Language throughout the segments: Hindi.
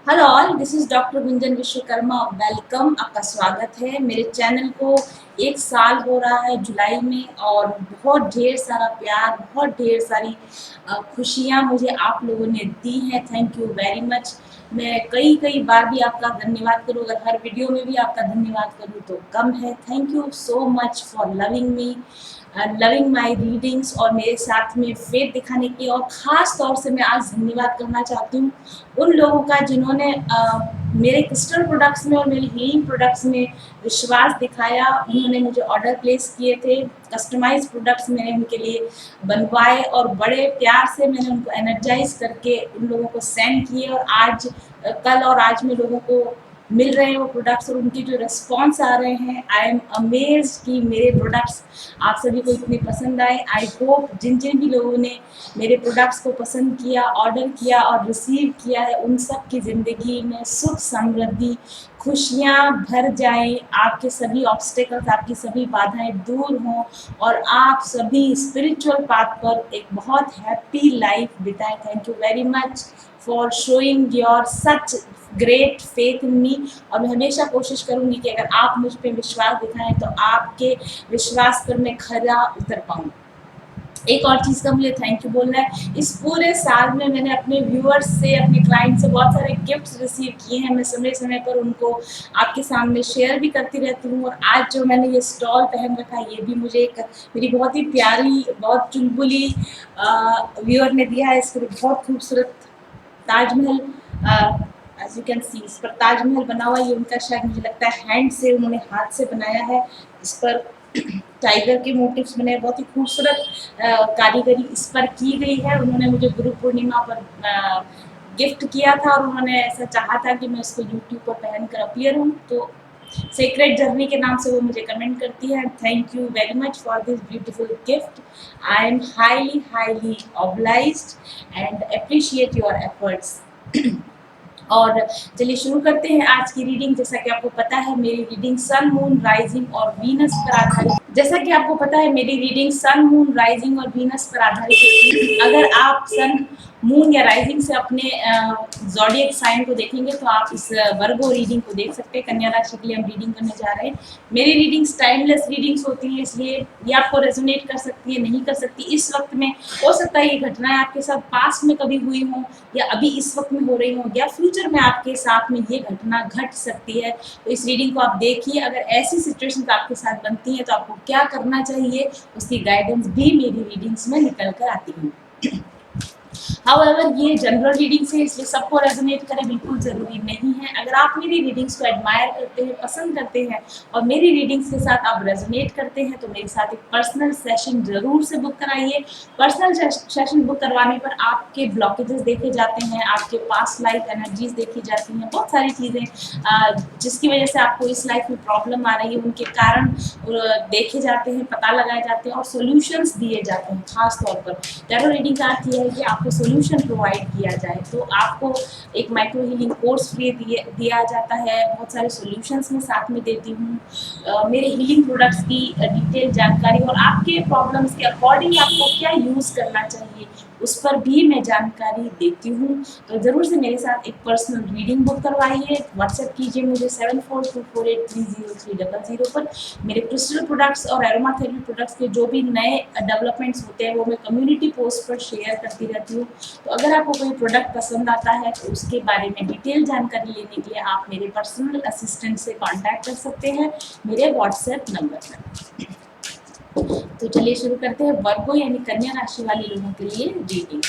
Hello all, this is doctor Gunjan Vishwakarma. Welcome, आपका स्वागत है मेरे चैनल को। एक साल हो रहा है जुलाई में, और बहुत ढेर सारा प्यार, बहुत ढेर सारी खुशियाँ मुझे आप लोगों ने दी हैं। Thank you very much. मैं कई कई बार भी आपका धन्यवाद करूँ, अगर हर वीडियो में भी आपका धन्यवाद करूँ तो कम है। Thank you so much for loving me, loving my readings, और मेरे साथ में फेथ दिखाने की। और ख़ास तौर से मैं आज धन्यवाद करना चाहती हूँ उन लोगों का जिन्होंने मेरे क्रिस्टल प्रोडक्ट्स में और मेरे हीलिंग प्रोडक्ट्स में विश्वास दिखाया। उन्होंने मुझे ऑर्डर प्लेस किए थे, कस्टमाइज प्रोडक्ट्स मैंने उनके लिए बनवाए, और बड़े प्यार से मैंने उनको एनर्जाइज करके उन लोगों को सेंड किए। और आज कल और आज में लोगों को मिल रहे हैं वो प्रोडक्ट्स, और उनके जो रिस्पॉन्स आ रहे हैं, आई एम अमेज्ड कि मेरे प्रोडक्ट्स आप सभी को इतने पसंद आए। आई होप जिन जिन भी लोगों ने मेरे प्रोडक्ट्स को पसंद किया, ऑर्डर किया और रिसीव किया है, उन सब की ज़िंदगी में सुख समृद्धि खुशियाँ भर जाएं। आपके सभी ऑब्स्टेकल्स, आपकी सभी बाधाएं दूर हों, और आप सभी स्पिरिचुअल पाथ पर एक बहुत हैप्पी लाइफ बिताएं। Thank you very much for showing your such great faith in me. और मैं हमेशा कोशिश करूँगी कि अगर आप मुझ पर विश्वास दिखाएं तो आपके विश्वास पर मैं खरा उतर पाऊँ। एक और चीज़ का मुझे थैंक यू बोलना है। इस पूरे साल में मैंने अपने व्यूअर्स से, अपने क्लाइंट से बहुत सारे गिफ्ट्स रिसीव किए हैं। मैं समय समय पर उनको आपके सामने शेयर भी करती रहती हूँ। और आज जो मैंने ये स्टॉल पहन रखा है, ये भी मुझे एक मेरी बहुत ही प्यारी, बहुत चुलबुली व्यूअर ने दिया है। इसके लिए बहुत खूबसूरत Taj Mahal, as you can see, इस पर ताजमहल बना हुआ। ये उनका, शायद मुझे लगता है हैंड से, उन्होंने हाथ से बनाया है। इस पर टाइगर के मोटिव्स बने, बहुत ही खूबसूरत कारीगरी इस पर की गई है। उन्होंने मुझे गुरु पूर्णिमा पर गिफ्ट किया था, और उन्होंने ऐसा चाहा था कि मैं इसको यूट्यूब पर पहन कर अपीयर हूँ। तो सीक्रेट जर्नी के नाम से वो मुझे कमेंट करती है। Thank you very much for this beautiful gift. I am highly highly obliged and appreciate your efforts. और चलिए शुरू करते हैं आज की रीडिंग। जैसा कि आपको पता है, मेरी रीडिंग सन, मून, राइजिंग और वीनस पर आधारित जैसा कि आपको पता है मेरी रीडिंग सन, मून, राइजिंग और वीनस पर आधारित होती है। अगर आप सन, मून या राइजिंग से अपने ज़ोडिएक साइन को देखेंगे तो आप इस वर्गो रीडिंग को देख सकते हैं। कन्या राशि के लिए हम रीडिंग करने जा रहे हैं। मेरी रीडिंग्स टाइमलेस रीडिंग्स होती हैं, इसलिए ये आपको रेजोनेट कर सकती है, नहीं कर सकती। इस वक्त में हो सकता है ये घटनाएं आपके साथ पास्ट में कभी हुई हों, या अभी इस वक्त में हो रही हो, या फ्यूचर में आपके साथ में ये घटना घट सकती है। तो इस रीडिंग को आप देखिए। अगर ऐसी सिचुएशन आपके साथ बनती हैं तो आपको क्या करना चाहिए, उसकी गाइडेंस भी मेरी रीडिंग्स में निकल कर आती है। हाउएवर ये जनरल रीडिंग्स है, इसलिए सबको रेजोनेट करें बिल्कुल ज़रूरी नहीं है। अगर आप मेरी रीडिंग्स को एडमायर करते हैं, पसंद करते हैं, और मेरी रीडिंग्स के साथ आप रेजोनेट करते हैं, तो मेरे साथ एक पर्सनल सेशन ज़रूर से बुक कराइए। पर्सनल सेशन बुक करवाने पर आपके ब्लॉकेजेस देखे जाते हैं, आपके पास्ट लाइफ एनर्जीज देखी जाती हैं, बहुत सारी चीज़ें जिसकी वजह से आपको इस लाइफ में प्रॉब्लम आ रही है, उनके कारण देखे जाते हैं, पता लगाए जाते हैं, और सोल्यूशंस दिए जाते हैं। खास तौर पर टैरो रीडिंग का अर्थ यह है कि आपको सोल्यूशन प्रोवाइड किया जाए। तो आपको एक माइक्रो हीलिंग कोर्स फ्री दिया जाता है। बहुत सारे सोल्यूशंस मैं साथ में देती हूँ। मेरे हीलिंग प्रोडक्ट्स की डिटेल जानकारी, और आपके प्रॉब्लम्स के अकॉर्डिंग आपको क्या यूज़ करना चाहिए, उस पर भी मैं जानकारी देती हूँ। तो ज़रूर से मेरे साथ एक पर्सनल रीडिंग बुक करवाइए। व्हाट्सएप कीजिए मुझे 7424830300 पर। मेरे क्रिस्टल प्रोडक्ट्स और एरोमा थेरेपी प्रोडक्ट्स के जो भी नए डेवलपमेंट्स होते हैं, वो मैं कम्युनिटी पोस्ट पर शेयर करती रहती हूँ। तो अगर आपको कोई प्रोडक्ट पसंद आता है तो उसके बारे में डिटेल जानकारी लेने के लिए आप मेरे पर्सनल असिस्टेंट से कॉन्टैक्ट कर सकते हैं मेरे व्हाट्सएप नंबर पर। तो चलिए शुरू करते हैं वर्गो यानी कन्या राशि वाले लोगों के लिए रीडिंग।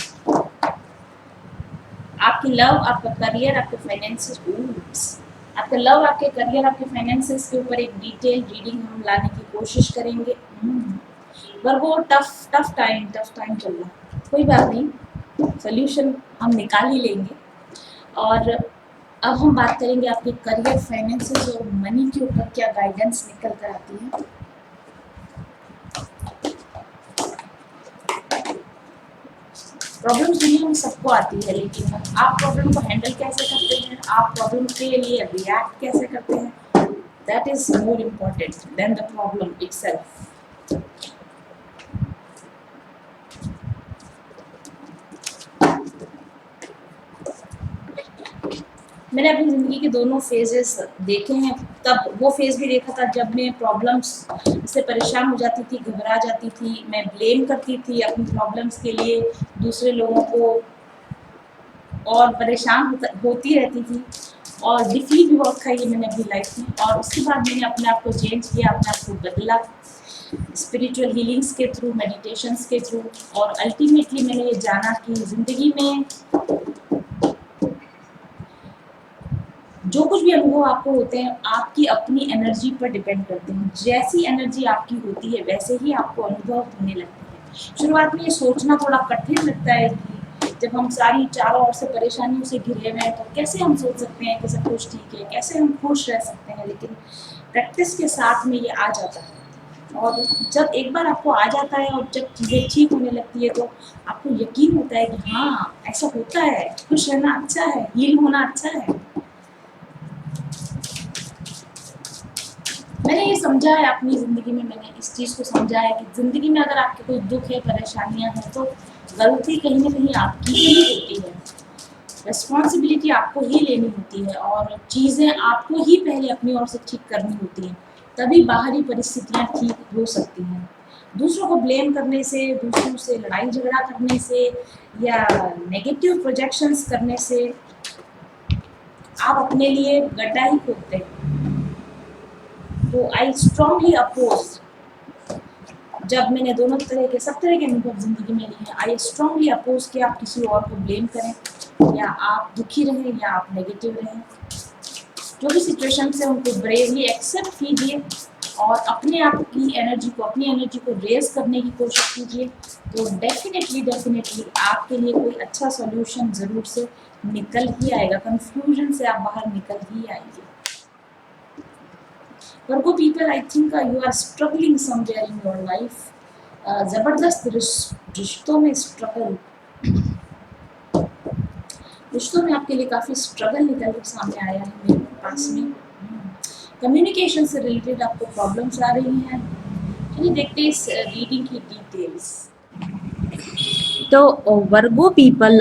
आपकी लव, आपका करियर, आपके फाइनेंसेस, आपका लव, आपके करियर, आपके फाइनेंसेस के ऊपर एक डिटेल रीडिंग हम लाने की कोशिश करेंगे। वर्गो, टफ टाइम चल रहा है, कोई बात नहीं, सोल्यूशन हम निकाल ही लेंगे। और अब हम बात करेंगे आपके करियर, फाइनेंसेस और मनी के ऊपर क्या गाइडेंस निकल कर आती है। प्रॉब्लम दुनिया में सबको आती है, लेकिन आप प्रॉब्लम को हैंडल कैसे करते हैं, आप प्रॉब्लम के लिए रिएक्ट कैसे करते हैं, that is more important then the problem itself. मैंने अपनी ज़िंदगी के दोनों फ़ेजेस देखे हैं। तब वो फ़ेज़ भी देखा था जब मैं प्रॉब्लम्स से परेशान हो जाती थी, घबरा जाती थी, मैं ब्लेम करती थी अपनी प्रॉब्लम्स के लिए दूसरे लोगों को, और परेशान होती रहती थी, और डिफ़ीट भी बहुत खाई है मैंने अपनी लाइफ में। और उसके बाद मैंने अपने आप को चेंज किया, अपने आप को बदला स्पिरिचुअल हीलिंग्स के थ्रू, मेडिटेशंस के थ्रू, और अल्टीमेटली मैंने ये जाना कि ज़िंदगी में जो कुछ भी अनुभव आपको होते हैं, आपकी अपनी एनर्जी पर डिपेंड करते हैं। जैसी एनर्जी आपकी होती है, वैसे ही आपको अनुभव होने लगते हैं। शुरुआत में ये सोचना थोड़ा कठिन लगता है कि जब हम सारी चारों ओर से परेशानियों से घिरे हुए हैं, तो कैसे हम सोच सकते हैं कि सब कुछ ठीक है, कैसे हम खुश रह सकते हैं। लेकिन प्रैक्टिस के साथ में ये आ जाता है, और जब एक बार आपको आ जाता है और जब चीज़ें ठीक होने लगती है, तो आपको यकीन होता है कि हाँ, ऐसा होता है, खुश रहना अच्छा है, हील होना अच्छा है। मैंने ये समझा है अपनी ज़िंदगी में, मैंने इस चीज़ को समझा है कि ज़िंदगी में अगर आपके कोई दुख है, परेशानियाँ हैं, तो गलती कहीं न कहीं आपकी ही होती है। रिस्पॉन्सिबिलिटी आपको ही लेनी होती है, और चीज़ें आपको ही पहले अपनी ओर से ठीक करनी होती हैं, तभी बाहरी परिस्थितियाँ ठीक हो सकती हैं। दूसरों को ब्लेम करने से, दूसरों से लड़ाई-झगड़ा करने से, या नेगेटिव प्रोजेक्शंस करने से आप अपने लिए गड्ढा ही खोदते हैं। तो आई स्ट्रांगली अपोज़, जब मैंने दोनों तरह के सब तरह के अनुभव ज़िंदगी में लिए हैं, आई स्ट्रांगली अपोज़ कि आप किसी और को ब्लेम करें, या आप दुखी रहें, या आप नेगेटिव रहें। जो भी सिचुएशंस है, उनको ब्रेवली एक्सेप्ट कीजिए, और अपने आप की एनर्जी को, अपनी एनर्जी को रेज़ करने की कोशिश कीजिए। तो डेफ़िनेटली आपके लिए कोई अच्छा सॉल्यूशन ज़रूर से निकल ही आएगा। कन्फ्यूजन से आप बाहर निकल ही आएँगे। Virgo people, I think you are struggling somewhere in your life. ज़बरदस्त रिश्तों में स्ट्रगल, रिश्तों में आपके लिए काफ़ी स्ट्रगल निकल कर सामने आया है मेरे पास में। कम्युनिकेशन से रिलेटेड आपको प्रॉब्लम्स आ रही हैं। चलिए देखते हैं इस रीडिंग की डिटेल्स। तो वर्गो पीपल,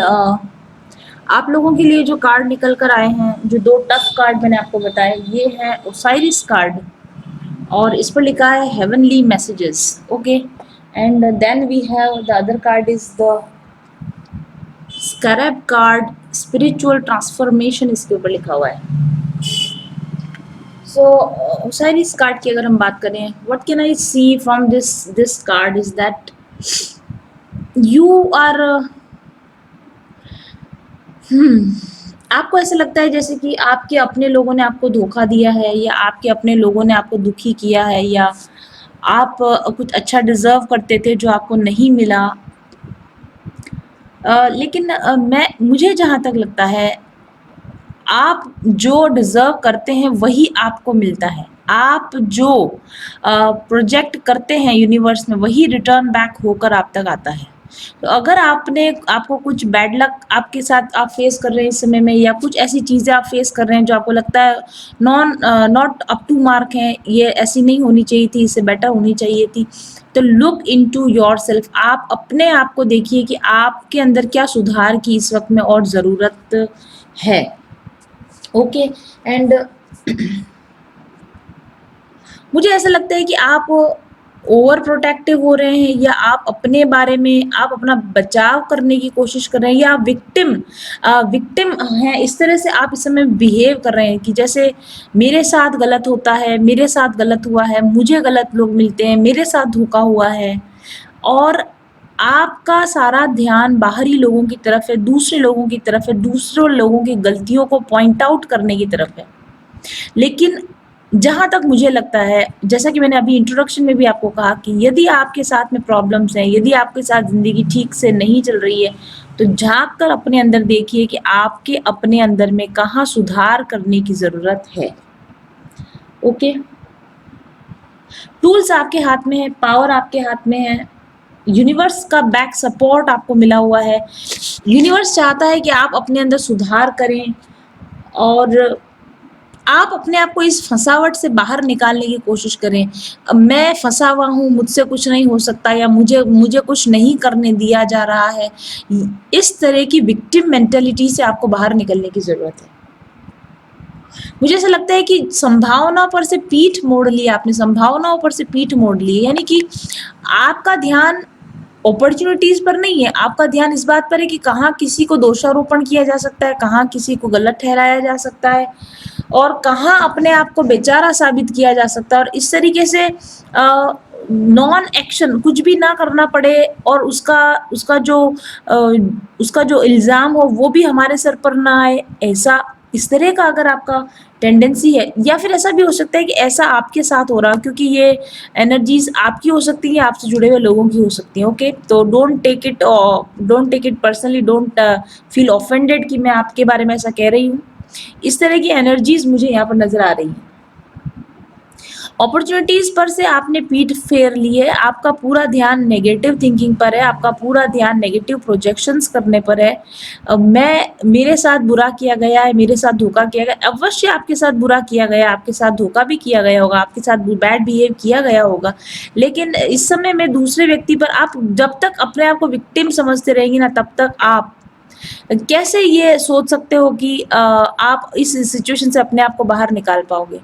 आप लोगों के लिए जो कार्ड निकल कर आए हैं, जो दो टफ कार्ड मैंने आपको बताए, ये है ओसाइरिस कार्ड, और इस पर लिखा है heavenly messages. Okay, and then we have the other card is the scarab card, spiritual transformation इसके ऊपर लिखा हुआ है। सो ओसाइरिस कार्ड की अगर हम बात करें, what can I see from this card is that you are आपको ऐसा लगता है जैसे कि आपके अपने लोगों ने आपको धोखा दिया है, या आपके अपने लोगों ने आपको दुखी किया है, या आप कुछ अच्छा डिज़र्व करते थे जो आपको नहीं मिला। लेकिन मुझे जहाँ तक लगता है, आप जो डिज़र्व करते हैं वही आपको मिलता है। आप जो प्रोजेक्ट करते हैं यूनिवर्स में, वही रिटर्न बैक होकर आप तक आता है। तो अगर आपको कुछ बैड लक आपके साथ आप फेस कर रहे हैं इस समय में, या कुछ ऐसी चीज़ें आप फेस कर रहे हैं जो आपको लगता है नॉट अप टू मार्क है, ये ऐसी नहीं होनी चाहिए थी, इससे बेटर होनी चाहिए थी, तो लुक इनटू योरसेल्फ। आप अपने आप को देखिए कि आपके अंदर क्या सुधार की इस वक्त में और ज़रूरत है। ओके, एंड मुझे ऐसा लगता है कि आप ओवर प्रोटेक्टिव हो रहे हैं, या आप अपने बारे में, आप अपना बचाव करने की कोशिश कर रहे हैं, या आप विक्टिम हैं। इस तरह से आप इस समय बिहेव कर रहे हैं कि जैसे मेरे साथ गलत होता है, मेरे साथ गलत हुआ है, मुझे गलत लोग मिलते हैं, मेरे साथ धोखा हुआ है, और आपका सारा ध्यान बाहरी लोगों की तरफ है, दूसरे लोगों की तरफ है, दूसरों लोगों की गलतियों को पॉइंट आउट करने की तरफ है। लेकिन जहाँ तक मुझे लगता है, जैसा कि मैंने अभी इंट्रोडक्शन में भी आपको कहा, कि यदि आपके साथ में प्रॉब्लम्स हैं, यदि आपके साथ ज़िंदगी ठीक से नहीं चल रही है, तो झाँक कर अपने अंदर देखिए कि आपके अपने अंदर में कहाँ सुधार करने की ज़रूरत है। ओके, टूल्स आपके हाथ में है, पावर आपके हाथ में है, यूनिवर्स का बैक सपोर्ट आपको मिला हुआ है। यूनिवर्स चाहता है कि आप अपने अंदर सुधार करें, और आप अपने आप को इस फंसावट से बाहर निकालने की कोशिश करें। मैं फंसा हुआ हूँ, मुझसे कुछ नहीं हो सकता, या मुझे कुछ नहीं करने दिया जा रहा है, इस तरह की विक्टिम मेंटालिटी से आपको बाहर निकलने की ज़रूरत है। मुझे ऐसा लगता है कि संभावनाओं पर से पीठ मोड़ ली आपने, संभावनाओं पर से पीठ मोड़ ली है, यानी कि आपका ध्यान अपॉर्चुनिटीज पर नहीं है, आपका ध्यान इस बात पर है कि कहाँ किसी को दोषारोपण किया जा सकता है, कहाँ किसी को गलत ठहराया जा सकता है, और कहाँ अपने आप को बेचारा साबित किया जा सकता है, और इस तरीके से नॉन एक्शन, कुछ भी ना करना पड़े, और उसका जो अ, उसका जो इल्ज़ाम हो वो भी हमारे सर पर ना आए, ऐसा, इस तरह का अगर आपका टेंडेंसी है, या फिर ऐसा भी हो सकता है कि ऐसा आपके साथ हो रहा हो, क्योंकि ये एनर्जीज आपकी हो सकती है, आपसे जुड़े हुए लोगों की हो सकती है। ओके, तो don't take it personally, don't feel offended कि मैं आपके बारे में ऐसा कह रही हूँ। इस तरह की एनर्जीज मुझे यहाँ पर नजर आ रही है। अपॉर्चुनिटीज पर से आपने पीठ फेर ली है, आपका पूरा ध्यान नेगेटिव थिंकिंग पर है, आपका पूरा ध्यान नेगेटिव प्रोजेक्शंस करने पर है। मेरे साथ बुरा किया गया है, मेरे साथ धोखा किया गया, अवश्य आपके साथ बुरा किया गया, आपके साथ धोखा भी किया गया होगा, आपके साथ बैड बिहेव किया गया होगा, लेकिन इस समय में दूसरे व्यक्ति पर आप जब तक अपने आप को विक्टिम समझते रहेंगी ना, तब तक आप कैसे ये सोच सकते हो कि आप इस सिचुएशन से अपने आप को बाहर निकाल पाओगे।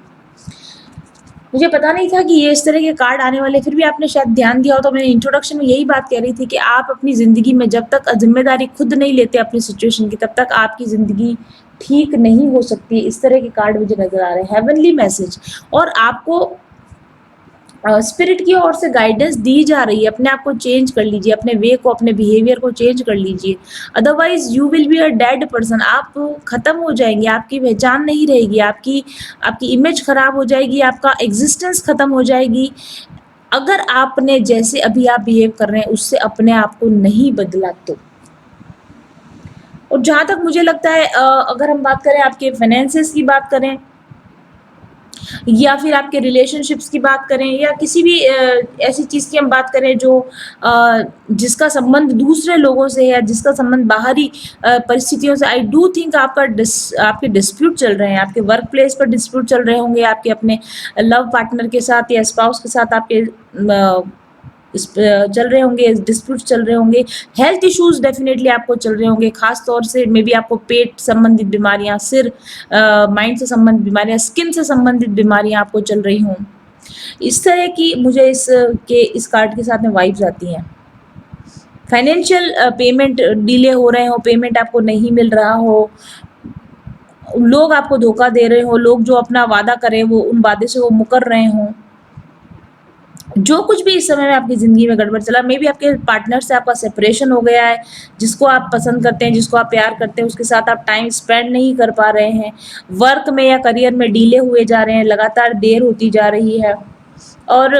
मुझे पता नहीं था कि ये इस तरह के कार्ड आने वाले, फिर भी आपने शायद ध्यान दिया हो, तो मैंने इंट्रोडक्शन में यही बात कह रही थी कि आप अपनी ज़िंदगी में जब तक ज़िम्मेदारी खुद नहीं लेते अपनी सिचुएशन की, तब तक आपकी ज़िंदगी ठीक नहीं हो सकती। इस तरह के कार्ड मुझे नज़र आ रहे हैं, हेवनली मैसेज, और आपको स्पिरिट की ओर से गाइडेंस दी जा रही है, अपने आप को चेंज कर लीजिए, अपने वे को, अपने बिहेवियर को चेंज कर लीजिए, otherwise you will be a dead person, आप खत्म हो जाएंगे, आपकी पहचान नहीं रहेगी, आपकी आपकी इमेज खराब हो जाएगी, आपका एग्जिस्टेंस खत्म हो जाएगी, अगर आपने जैसे अभी आप बिहेव कर रहे हैं उससे अपने आप को नहीं बदला तो। और जहां तक मुझे लगता है, अगर हम बात करें, आपके फाइनेंसेस की बात करें, या फिर आपके रिलेशनशिप्स की बात करें, या किसी भी ऐसी चीज़ की हम बात करें जो जिसका संबंध दूसरे लोगों से है, या जिसका संबंध बाहरी परिस्थितियों से, आई डू थिंक आपके डिस्प्यूट चल रहे हैं, आपके वर्क प्लेस पर डिस्प्यूट चल रहे होंगे, आपके अपने लव पार्टनर के साथ या स्पाउस के साथ आपके चल रहे होंगे, डिस्प्यूट चल रहे होंगे, हेल्थ इश्यूज डेफिनेटली आपको चल रहे होंगे, खास तौर से मे बी आपको पेट संबंधित बीमारियां, सिर, माइंड से संबंधित बीमारियां, स्किन से संबंधित बीमारियां आपको चल रही हों। इस तरह की मुझे इस कार्ड के साथ में वाइब्स आती हैं। फाइनेंशियल पेमेंट डिले हो रहे हो, पेमेंट आपको नहीं मिल रहा हो, लोग आपको धोखा दे रहे हो, लोग जो अपना वादा करें वो उन वादे से वो मुकर रहे हों, जो कुछ भी इस समय में आपकी ज़िंदगी में गड़बड़ चला, मे बी आपके पार्टनर से आपका सेपरेशन हो गया है, जिसको आप पसंद करते हैं, जिसको आप प्यार करते हैं, उसके साथ आप टाइम स्पेंड नहीं कर पा रहे हैं, वर्क में या करियर में डीले हुए जा रहे हैं, लगातार देर होती जा रही है, और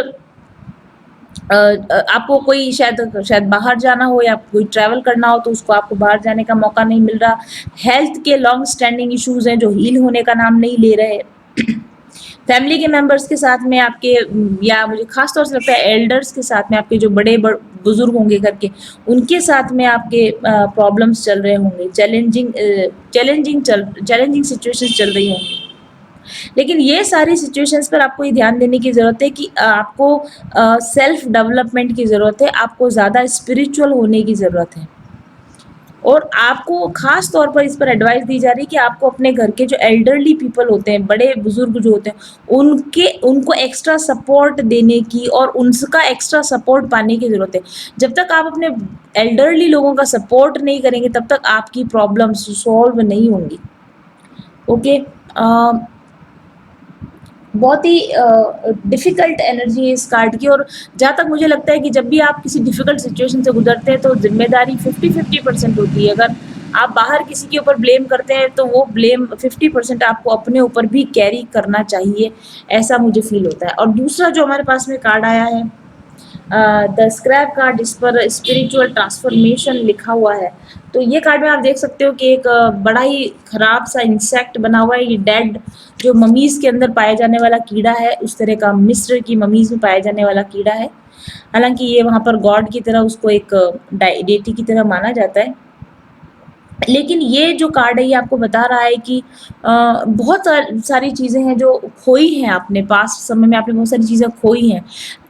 आपको कोई शायद शायद बाहर जाना हो या कोई ट्रैवल करना हो, तो उसको आपको बाहर जाने का मौका नहीं मिल रहा, हेल्थ के लॉन्ग स्टैंडिंग इश्यूज़ हैं जो हील होने का नाम नहीं ले रहे, फैमिली के मेंबर्स के साथ में आपके, या मुझे खास तौर से लगता है एल्डर्स के साथ में, आपके जो बड़े बुजुर्ग होंगे घर के, उनके साथ में आपके प्रॉब्लम्स चल रहे होंगे, चैलेंजिंग सिचुएशंस चल रही होंगी। लेकिन ये सारी सिचुएशंस पर आपको ये ध्यान देने की ज़रूरत है कि आपको सेल्फ डेवलपमेंट की ज़रूरत है, आपको ज़्यादा स्पिरिचुअल होने की ज़रूरत है, और आपको खास तौर पर इस पर एडवाइस दी जा रही है कि आपको अपने घर के जो एल्डरली पीपल होते हैं, बड़े बुजुर्ग जो होते हैं, उनको एक्स्ट्रा सपोर्ट देने की और उनका एक्स्ट्रा सपोर्ट पाने की ज़रूरत है। जब तक आप अपने एल्डरली लोगों का सपोर्ट नहीं करेंगे, तब तक आपकी प्रॉब्लम्स सॉल्व नहीं होंगी। ओके, बहुत ही डिफ़िकल्ट एनर्जी है इस कार्ड की, और जहाँ तक मुझे लगता है कि जब भी आप किसी डिफ़िकल्ट सिचुएशन से गुजरते हैं, तो ज़िम्मेदारी 50-50% होती है। अगर आप बाहर किसी के ऊपर ब्लेम करते हैं, तो वो ब्लेम 50% आपको अपने ऊपर भी कैरी करना चाहिए, ऐसा मुझे फ़ील होता है। और दूसरा जो हमारे पास में कार्ड आया है, द स्क्रैप कार्ड, इस पर स्पिरिचुअल ट्रांसफॉर्मेशन लिखा हुआ है। तो ये कार्ड में आप देख सकते हो कि एक बड़ा ही खराब सा इंसेक्ट बना हुआ है, ये डेड, जो ममीज़ के अंदर पाया जाने वाला कीड़ा है, उस तरह का मिस्र की ममीज़ में पाया जाने वाला कीड़ा है। हालांकि ये वहाँ पर गॉड की तरह, उसको एक डेटी की तरह माना जाता है, लेकिन ये जो कार्ड है ये आपको बता रहा है कि बहुत सारी चीज़ें हैं जो खोई हैं, आपने पास्ट समय में आपने बहुत सारी चीज़ें खोई हैं,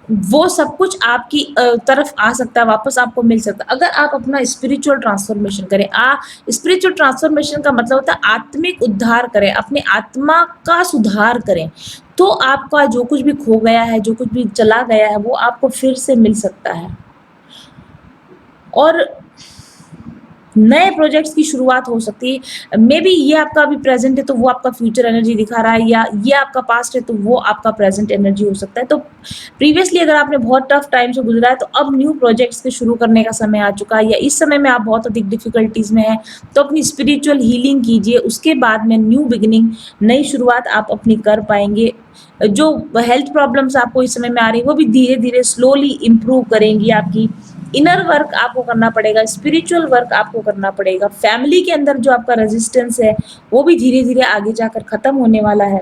वो सब कुछ आपकी तरफ आ सकता है, वापस आपको मिल सकता है अगर आप अपना स्पिरिचुअल ट्रांसफॉर्मेशन करें। स्पिरिचुअल ट्रांसफॉर्मेशन का मतलब होता है आत्मिक उद्धार करें, अपनी आत्मा का सुधार करें, तो आपका जो कुछ भी खो गया है, जो कुछ भी चला गया है, वो आपको फिर से मिल सकता है। और नए प्रोजेक्ट्स की शुरुआत हो सकती है। मे बी ये आपका अभी प्रेजेंट है तो वो आपका फ्यूचर एनर्जी दिखा रहा है, या ये आपका पास्ट है तो वो आपका प्रेजेंट एनर्जी हो सकता है। तो प्रीवियसली अगर आपने बहुत टफ टाइम से गुजरा है तो अब न्यू प्रोजेक्ट्स के शुरू करने का समय आ चुका है, या इस समय में आप बहुत अधिक डिफिकल्टीज में हैं तो अपनी स्पिरिचुअल हीलिंग कीजिए, उसके बाद में न्यू बिगिनिंग, नई शुरुआत आप अपनी कर पाएंगे। जो हेल्थ प्रॉब्लम्स आपको इस समय में आ रही है वो भी धीरे धीरे स्लोली इम्प्रूव करेंगी। आपकी इनर वर्क आपको करना पड़ेगा, स्पिरिचुअल वर्क आपको करना पड़ेगा, फैमिली के अंदर जो आपका रेजिस्टेंस है वो भी धीरे धीरे आगे जाकर खत्म होने वाला है।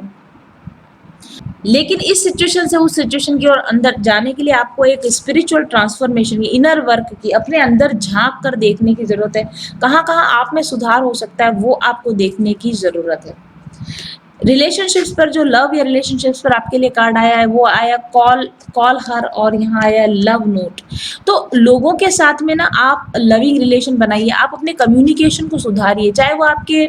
लेकिन इस सिचुएशन से उस सिचुएशन की ओर अंदर जाने के लिए आपको एक स्पिरिचुअल ट्रांसफॉर्मेशन की, इनर वर्क की, अपने अंदर झांक कर देखने की जरूरत है। कहाँ कहाँ आप में सुधार हो सकता है वो आपको देखने की जरूरत है। रिलेशनशिप्स पर, जो लव या रिलेशनशिप्स पर आपके लिए कार्ड आया है वो आया कॉल कॉल हर, और यहाँ आया लव नोट। तो लोगों के साथ में ना आप लविंग रिलेशन बनाइए, आप अपने कम्युनिकेशन को सुधारिए, चाहे वो आपके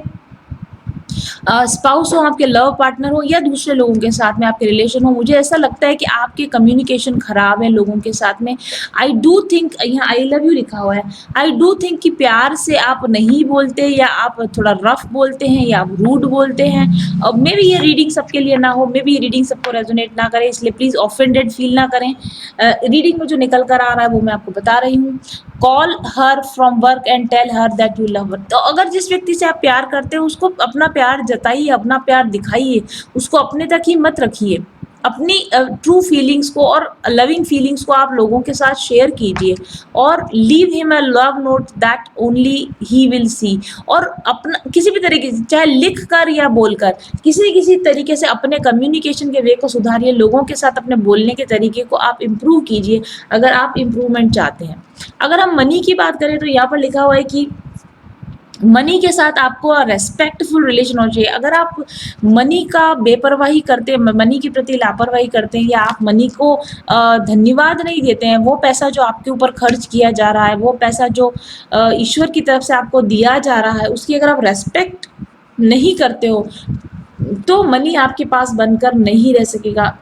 स्पाउस हो, आपके लव पार्टनर हो, या दूसरे लोगों के साथ में आपके रिलेशन हो। मुझे ऐसा लगता है कि आपके कम्युनिकेशन खराब है लोगों के साथ में। आई डू थिंक, यहाँ आई लव यू लिखा हुआ है, आई डू थिंक कि प्यार से आप नहीं बोलते, या आप थोड़ा रफ बोलते हैं, या आप रूड बोलते हैं। अब मे बी ये रीडिंग सबके लिए ना हो, मे बी ये रीडिंग सबको रेजोनेट ना करे, इसलिए प्लीज ऑफेंडेड फील ना करें। रीडिंग में जो निकल कर आ रहा है वो मैं आपको बता रही हूँ। Call her from work and tell her that you love her. तो अगर जिस व्यक्ति से आप प्यार करते हो उसको अपना प्यार जताइए, अपना प्यार दिखाइए, उसको अपने तक ही मत रखिए। अपनी ट्रू फीलिंग्स को और लविंग फीलिंग्स को आप लोगों के साथ शेयर कीजिए, और leave him a love note that only he will see. और अपना किसी भी तरीके से, चाहे लिख कर या बोलकर, किसी किसी तरीके से अपने कम्युनिकेशन के वे को सुधारिए, लोगों के साथ अपने बोलने के तरीके को आप इम्प्रूव कीजिए अगर आप इम्प्रूवमेंट चाहते हैं। अगर हम मनी की बात करें तो यहाँ पर लिखा हुआ है कि मनी के साथ आपको रेस्पेक्टफुल रिलेशन होना चाहिए। अगर आप मनी का बेपरवाही करते हैं, मनी के प्रति लापरवाही करते हैं, या आप मनी को धन्यवाद नहीं देते हैं, वो पैसा जो आपके ऊपर खर्च किया जा रहा है, वो पैसा जो ईश्वर की तरफ से आपको दिया जा रहा है, उसकी अगर आप रेस्पेक्ट नहीं करते हो तो मनी आपके पास बनकर नहीं रह सकेगा।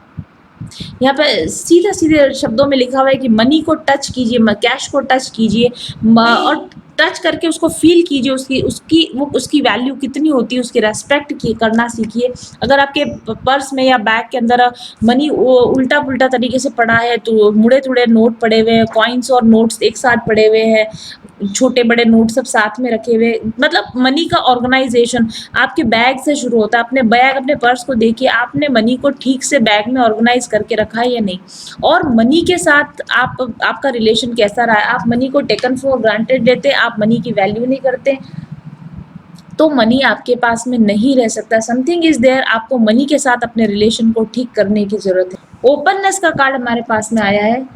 यहाँ पे सीधा सीधे शब्दों में लिखा हुआ है कि मनी को टच कीजिए, कैश को टच कीजिए, और टच करके उसको फील कीजिए, उसकी उसकी वो उसकी वैल्यू कितनी होती है, उसकी रेस्पेक्ट करना सीखिए। अगर आपके पर्स में या बैग के अंदर मनी उल्टा पुल्टा तरीके से पड़ा है, तो मुड़े तुड़े नोट पड़े हुए हैं, कॉइन्स और नोट्स एक साथ पड़े हुए हैं, छोटे बड़े नोट सब साथ में रखे हुए, मतलब मनी का ऑर्गेनाइजेशन आपके बैग से शुरू होता है। अपने बैग, अपने पर्स को देखिए, आपने मनी को ठीक से बैग में ऑर्गेनाइज करके रखा है या नहीं, और मनी के साथ आपका रिलेशन कैसा रहा है। आप मनी को टेकन फॉर ग्रांटेड लेते, आप मनी की वैल्यू नहीं करते, तो मनी आपके पास में नहीं रह सकता। समथिंग इज देयर, आपको मनी के साथ अपने रिलेशन को ठीक करने की जरूरत है। ओपननेस का कार्ड हमारे पास में आया है,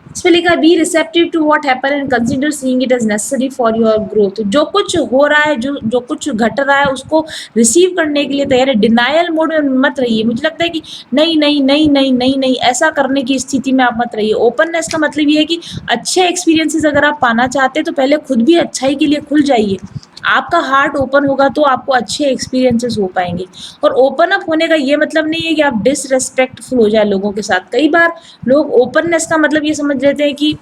इसमें लिखा है be receptive to what happen and consider seeing it as necessary for your growth. जो कुछ हो रहा है, जो कुछ घट रहा है, उसको रिसीव करने के लिए तैयार है। डिनायल मोड में मत रहिए। मुझे लगता है कि नहीं नहीं नहीं नहीं नहीं नहीं, ऐसा करने की स्थिति में आप मत रहिए। ओपननेस का मतलब ये है कि अच्छे एक्सपीरियंसेस अगर आप पाना चाहते हैं तो पहले खुद भी अच्छाई के लिए खुल जाइए। आपका हार्ट ओपन होगा तो आपको अच्छे एक्सपीरियंसेस हो पाएंगे। और ओपन अप होने का ये मतलब नहीं है कि आप डिसरेस्पेक्टफुल हो जाए लोगों के साथ। कई बार लोग ओपननेस का मतलब ये समझ लेते हैं कि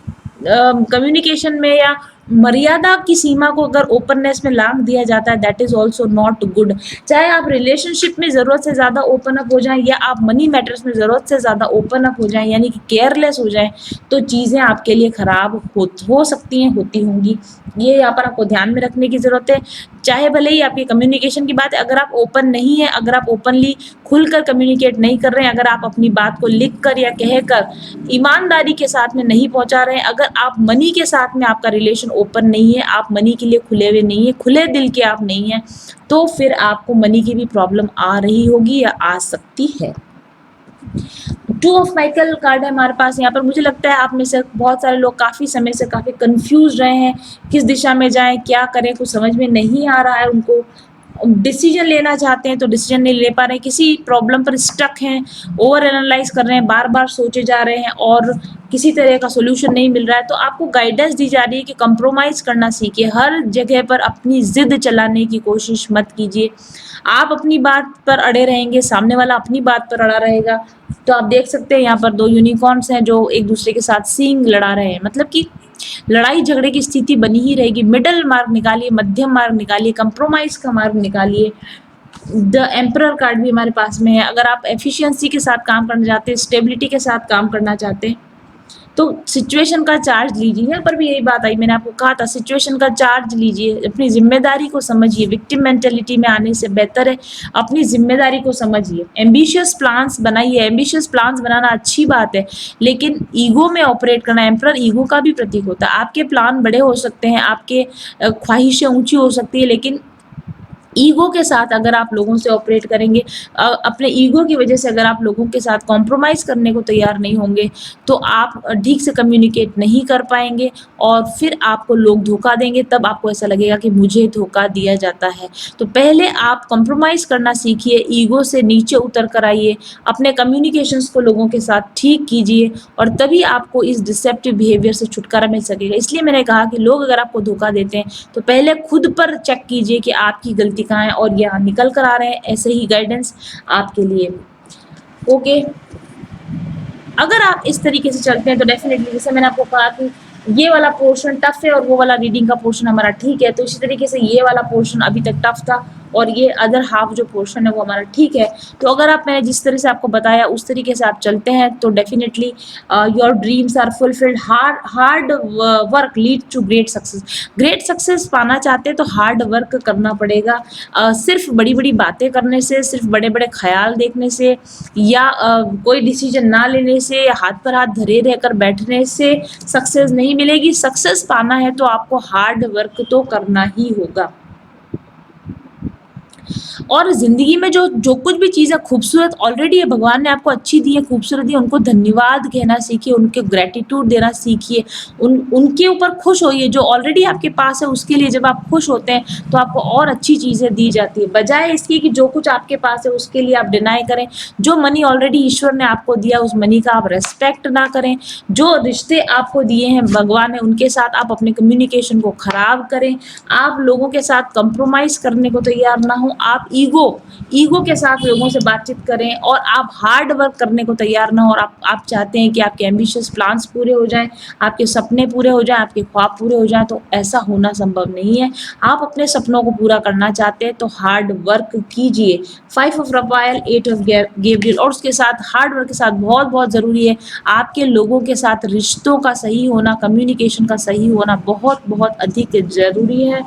कम्युनिकेशन में या मर्यादा की सीमा को अगर ओपननेस में लांघ दिया जाता है, that is also not good. चाहे आप रिलेशनशिप में ज़रूरत से ज़्यादा ओपन अप हो जाएं, या आप मनी मैटर्स में ज़रूरत से ज़्यादा ओपन अप हो जाएं, यानी कि केयरलेस हो जाएं, तो चीज़ें आपके लिए ख़राब हो सकती हैं, होती होंगी। ये यहाँ पर आपको ध्यान में रखने की ज़रूरत है। चाहे भले ही आपकी कम्युनिकेशन की बात है, अगर आप ओपन नहीं है, अगर आप ओपनली खुलकर कम्युनिकेट नहीं कर रहे हैं, अगर आप अपनी बात को लिख कर या कहकर ईमानदारी के साथ में नहीं पहुंचा रहे हैं, अगर आप मनी के साथ में आपका रिलेशन ओपन नहीं है, आप मनी के लिए खुले हुए नहीं है, खुले दिल के आप नहीं हैं, तो फिर आपको मनी की भी प्रॉब्लम आ रही होगी या आ सकती है। टू ऑफ माइकल कार्ड है हमारे पास यहाँ पर। मुझे लगता है आप में से बहुत सारे लोग काफ़ी समय से काफ़ी कंफ्यूज रहे हैं, किस दिशा में जाएं, क्या करें, कुछ समझ में नहीं आ रहा है उनको। डिसीजन लेना चाहते हैं तो डिसीजन नहीं ले पा रहे हैं, किसी प्रॉब्लम पर स्टक हैं, ओवर एनालाइज कर रहे हैं, बार बार सोचे जा रहे हैं और किसी तरह का सोल्यूशन नहीं मिल रहा है, तो आपको गाइडेंस दी जा रही है कि कंप्रोमाइज करना सीखिए। हर जगह पर अपनी जिद चलाने की कोशिश मत कीजिए। आप अपनी बात पर अड़े रहेंगे, सामने वाला अपनी बात पर अड़ा रहेगा। तो आप देख सकते हैं यहाँ पर दो यूनिकॉर्न्स हैं जो एक दूसरे के साथ सींग लड़ा रहे हैं, मतलब कि लड़ाई झगड़े की स्थिति बनी ही रहेगी। मिडल मार्ग निकालिए, मध्यम मार्ग निकालिए, कंप्रोमाइज का मार्ग निकालिए। द एम्परर कार्ड भी हमारे पास में है। अगर आप एफिशिएंसी के साथ काम करना चाहते हैं, स्टेबिलिटी के साथ काम करना चाहते हैं, तो सिचुएशन का चार्ज लीजिए। यहाँ पर भी यही बात आई, मैंने आपको कहा था सिचुएशन का चार्ज लीजिए, अपनी जिम्मेदारी को समझिए। विक्टिम मेंटेलिटी में आने से बेहतर है अपनी जिम्मेदारी को समझिए। एम्बिशियस प्लान्स बनाइए। एम्बिशियस प्लान्स बनाना अच्छी बात है, लेकिन ईगो में ऑपरेट करना, एम्परर ईगो का भी प्रतीक होता है। आपके प्लान बड़े हो सकते हैं, आपके ख्वाहिशें ऊंची हो सकती है, लेकिन ईगो के साथ अगर आप लोगों से ऑपरेट करेंगे, अपने ईगो की वजह से अगर आप लोगों के साथ कॉम्प्रोमाइज करने को तैयार नहीं होंगे, तो आप ठीक से कम्युनिकेट नहीं कर पाएंगे और फिर आपको लोग धोखा देंगे। तब आपको ऐसा लगेगा कि मुझे धोखा दिया जाता है। तो पहले आप कॉम्प्रोमाइज करना सीखिए, ईगो से नीचे उतर कर आइए, अपने कम्युनिकेशंस को लोगों के साथ ठीक कीजिए और तभी आपको इस डिसेप्टिव बिहेवियर से छुटकारा मिल सकेगा। इसलिए मैंने कहा कि लोग अगर आपको धोखा देते हैं तो पहले खुद पर चेक कीजिए कि आपकी गलती कहाँ है और यहाँ निकल कर आ रहे हैं। ऐसे ही गाइडेंस आपके लिए। ओके, अगर आप इस तरीके से चलते हैं तो डेफिनेटली, जैसे मैंने आपको कहा कि ये वाला पोर्शन टफ है और वो वाला रीडिंग का पोर्शन हमारा ठीक है, तो इसी तरीके से ये वाला पोर्शन अभी तक टफ था और ये अदर हाफ जो पोर्शन है वो हमारा ठीक है। तो अगर आप, मैंने जिस तरह से आपको बताया उस तरीके से आप चलते हैं तो definitely your dreams are fulfilled. Hard work lead to great success. Great success पाना चाहते हैं तो हार्ड वर्क करना पड़ेगा। सिर्फ बड़ी बड़ी बातें करने से, सिर्फ बड़े बड़े ख्याल देखने से या कोई डिसीजन ना लेने से या हाथ पर हाथ धरे रहकर बैठने से सक्सेस नहीं मिलेगी। सक्सेस पाना है तो आपको हार्ड वर्क तो करना ही होगा। और ज़िंदगी में जो जो कुछ भी चीज़ें खूबसूरत ऑलरेडी है, भगवान ने आपको अच्छी दी है, खूबसूरत दी है, उनको धन्यवाद कहना सीखिए, उनके ग्रैटिट्यूड देना सीखिए, उनके ऊपर खुश होइए। जो ऑलरेडी आपके पास है उसके लिए जब आप खुश होते हैं तो आपको और अच्छी चीज़ें दी जाती है, बजाय इसकी कि जो कुछ आपके पास है उसके लिए आप डिनाई करें। जो मनी ऑलरेडी ईश्वर ने आपको दिया उस मनी का आप रेस्पेक्ट ना करें। जो रिश्ते आपको दिए हैं भगवान ने उनके साथ आप अपने कम्युनिकेशन को ख़राब करें। आप लोगों के साथ कंप्रोमाइज़ करने को तैयार ना हो। आप ईगो के साथ लोगों से बातचीत करें और आप हार्ड वर्क करने को तैयार ना हो। और आप चाहते हैं कि आपके एम्बिशियस प्लान्स पूरे हो जाएं, आपके सपने पूरे हो जाएं, आपके ख्वाब पूरे हो जाएं, तो ऐसा होना संभव नहीं है। आप अपने सपनों को पूरा करना चाहते हैं तो हार्ड वर्क कीजिए। 5 ऑफ रफायल, 8 ऑफ गैब्रियल, और उसके साथ हार्ड वर्क के साथ बहुत बहुत ज़रूरी है आपके लोगों के साथ रिश्तों का सही होना, कम्युनिकेशन का सही होना बहुत बहुत अधिक ज़रूरी है।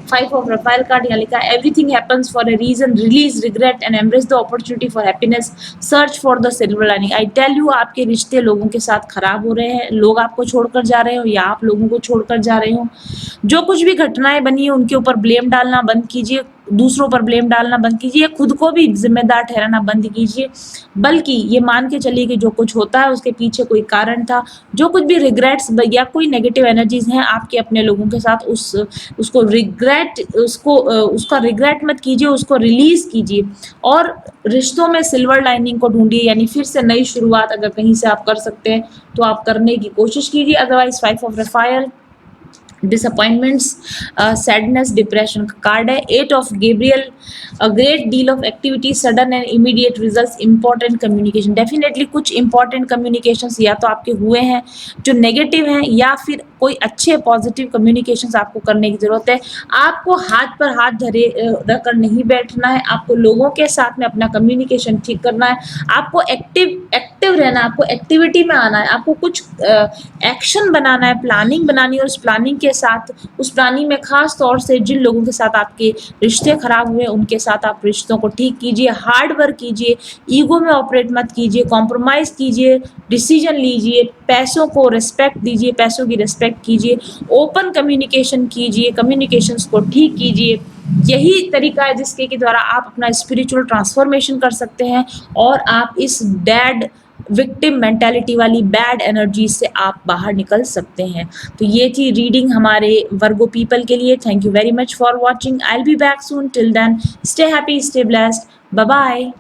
5 ऑफ रफायल कार्ड यहाँ लिखा है, everything happens for a reason, release regret and embrace the opportunity for happiness, search for the silver lining. I tell you, आपके रिश्ते लोगों के साथ खराब हो रहे हैं, लोग आपको छोड़कर जा रहे हो या आप लोगों को छोड़कर जा रहे हो। जो कुछ भी घटनाएं बनी है उनके ऊपर ब्लेम डालना बंद कीजिए, दूसरों पर ब्लेम डालना बंद कीजिए, खुद को भी जिम्मेदार ठहराना बंद कीजिए, बल्कि ये मान के चलिए कि जो कुछ होता है उसके पीछे कोई कारण था। जो कुछ भी रिग्रेट्स या कोई नेगेटिव एनर्जीज हैं आपके अपने लोगों के साथ, उसका रिग्रेट मत कीजिए, उसको रिलीज कीजिए और रिश्तों में सिल्वर लाइनिंग को ढूंढिए। यानी फिर से नई शुरुआत अगर कहीं से आप कर सकते हैं तो आप करने की कोशिश कीजिए। Otherwise 5 of Raphael, disappointments, sadness, depression का कार्ड है। 8 of Gabriel, a great deal of activity, sudden and immediate results, important communication. Definitely कुछ इंपॉर्टेंट कम्युनिकेशंस या तो आपके हुए हैं जो नेगेटिव हैं या फिर कोई अच्छे पॉजिटिव कम्युनिकेशंस आपको करने की ज़रूरत है। आपको हाथ पर हाथ धरे रखकर नहीं बैठना है, आपको लोगों के साथ में अपना कम्युनिकेशन ठीक करना है, आपको एक्टिव रहना है, आपको एक्टिविटी में आना है, आपको कुछ एक्शन बनाना है, प्लानिंग बनानी है। और उस प्लानिंग के साथ, उस प्लानिंग में खास तौर से जिन लोगों के साथ आपके रिश्ते खराब हुए उनके साथ आप रिश्तों को ठीक कीजिए, हार्ड वर्क कीजिए, ईगो में ऑपरेट मत कीजिए, कॉम्प्रोमाइज कीजिए, डिसीजन लीजिए, पैसों को रिस्पेक्ट दीजिए, पैसों की रिस्पेक्ट कीजिए, ओपन कम्युनिकेशन कीजिए, कम्युनिकेशंस को ठीक कीजिए। यही तरीका है जिसके के द्वारा आप अपना स्पिरिचुअल ट्रांसफॉर्मेशन कर सकते हैं और आप इस डेड विक्टिम मेंटालिटी वाली बैड एनर्जी से आप बाहर निकल सकते हैं। तो ये थी रीडिंग हमारे वर्गो पीपल के लिए। Thank you very much for watching. I will be back soon. Till then stay happy, stay blessed, bye bye.